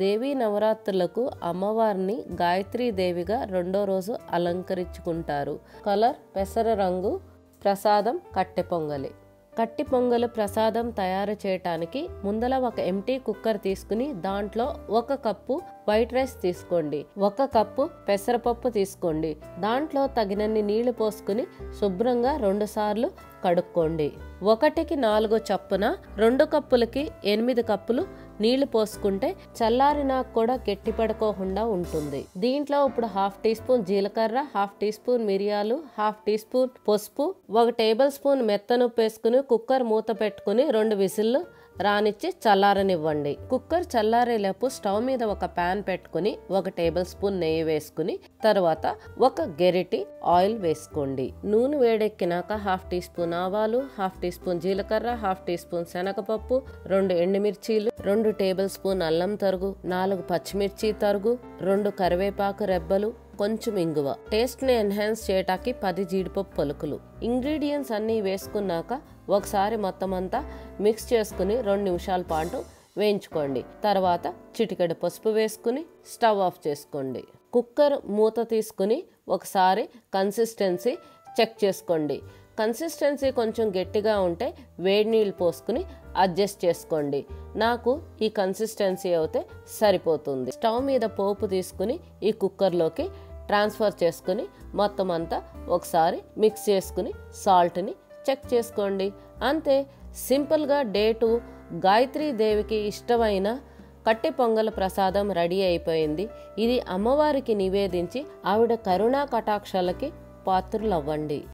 దేవీ నవరాత్రులకు అమ్మవారిని గాయత్రీ దేవిగా రెండో రోజు అలంకరించుకుంటారు. కలర్ పెసర రంగు. ప్రసాదం కట్టె పొంగలి. కట్టి పొంగలు ప్రసాదం తయారు చేయటానికి ముందల ఒక ఎంటీ కుక్కర్ తీసుకుని దాంట్లో 1 కప్పు వైట్ రైస్ తీసుకోండి, 1 కప్పు పెసరపప్పు తీసుకోండి, దాంట్లో తగినన్ని నీళ్లు పోసుకుని శుభ్రంగా 2 సార్లు కడుక్కోండి. 1కి 4 చప్పున 2 కప్పులకి 8 కప్పులు నీళ్లు పోసుకుంటే చల్లారినా కూడా గట్టిపడుకోకుండా ఉంటుంది. దీంట్లో ఇప్పుడు 1/2 టీ స్పూన్ జీలకర్ర, 1/2 టీ స్పూన్ మిరియాలు, 1/2 టీ స్పూన్ పసుపు, 1 టేబుల్ స్పూన్ మెత్తనుప్పు వేసుకుని కుక్కర్ మూత పెట్టుకుని 2 విజిల్లు రానిచ్చి చల్లారనివ్వండి. కుక్కర్ చల్లారేలోపు స్టవ్ మీద ఒక ప్యాన్ పెట్టుకుని 1 టేబుల్ స్పూన్ నెయ్యి వేసుకుని తర్వాత 1 గెరిటి ఆయిల్ వేసుకోండి. నూనె వేడెక్కినాక 1/2 టీ స్పూన్ ఆవాలు, 1/2 టీ స్పూన్ జీలకర్ర, 1/2 టీ స్పూన్ శనగపప్పు, 2 ఎండుమిర్చీలు, 2 టేబుల్ స్పూన్ అల్లం తరుగు, 4 పచ్చిమిర్చి తరుగు, 2 కరివేపాకు రెబ్బలు, కొంచెం ఇంగువ. టేస్ట్ ని ఎన్హాన్స్ చేయటానికి 10 జీడిపప్పు పలుకులు. ఇంగ్రీడియంట్స్ అన్ని వేసుకున్నాక ఒకసారి మొత్తం అంతా మిక్స్ చేసుకుని 2 నిమిషాల పాటు వేయించుకోండి. తర్వాత చిటికెడు పసుపు వేసుకుని స్టవ్ ఆఫ్ చేసుకోండి. కుక్కర్ మూత తీసుకుని ఒకసారి కన్సిస్టెన్సీ చెక్ చేసుకోండి. కన్సిస్టెన్సీ కొంచెం గట్టిగా ఉంటే వేడి నీళ్ళు పోసుకుని అడ్జస్ట్ చేసుకోండి. నాకు ఈ కన్సిస్టెన్సీ అయితే సరిపోతుంది. స్టవ్ మీద పోపు తీసుకుని ఈ కుక్కర్లోకి ట్రాన్స్ఫర్ చేసుకుని మొత్తం అంతా ఒకసారి మిక్స్ చేసుకుని సాల్ట్ని చెక్ చేసుకోండి. అంతే, సింపుల్గా డే 2 గాయత్రీ దేవికి ఇష్టమైన కట్టె పొంగల్ ప్రసాదం రెడీ అయిపోయింది. ఇది అమ్మవారికి నివేదించి ఆవిడ కరుణా కటాక్షాలకి పాత్రులవ్వండి.